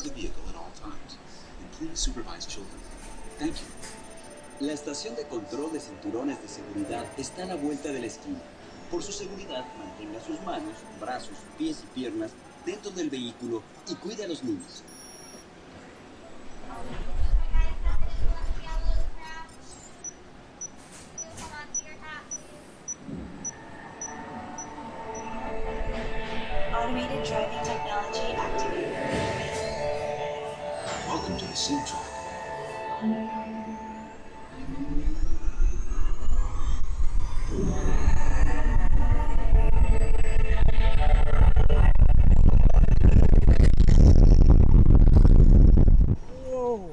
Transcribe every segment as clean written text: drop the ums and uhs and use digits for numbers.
the vehicle at all times. And please supervise children. Thank you. La estación de control de cinturones de seguridad está a la vuelta de la esquina. Por su seguridad, mantenga sus manos, brazos, pies y piernas dentro del vehículo y cuide a los niños. Automated driving technology activated. Welcome to the Testtrack.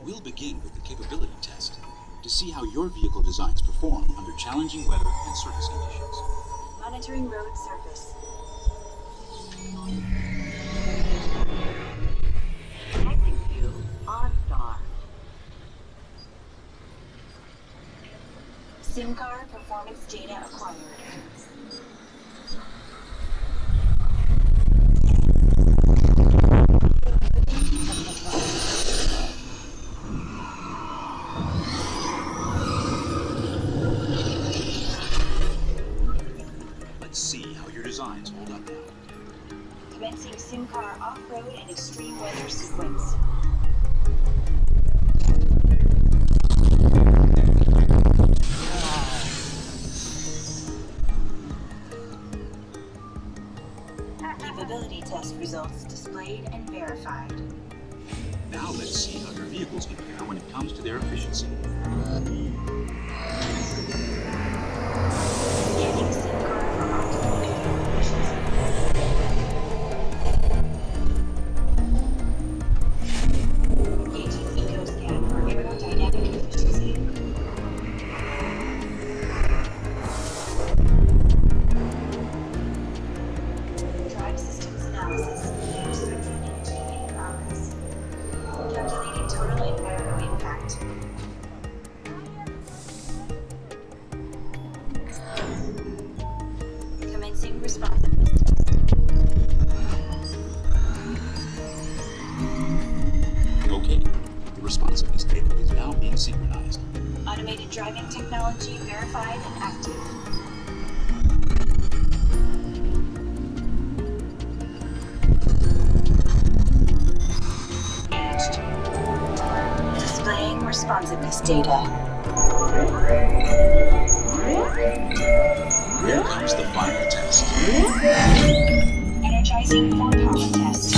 We'll begin with the capability test to see how your vehicle designs perform under challenging weather and surface conditions. Monitoring road surface. Connecting to OnStar. SIM card performance data acquired. Let's see how your designs hold up now. Commencing SIM car off-road and extreme weather sequence. Capability test results displayed and verified. Now let's see how your vehicles compare when it comes to their efficiency. Scanning SIM card for optimal video efficiency. Engaging EcoScan for aerodynamic efficiency. Drive systems analysis. Restricted energy in progress. Calculating total environmental impact. Commencing responsiveness test. Okay, the responsiveness data is now being synchronized. Automated driving technology verified and active. Engaged. Displaying responsiveness data. Here comes the final test. Energizing for power test.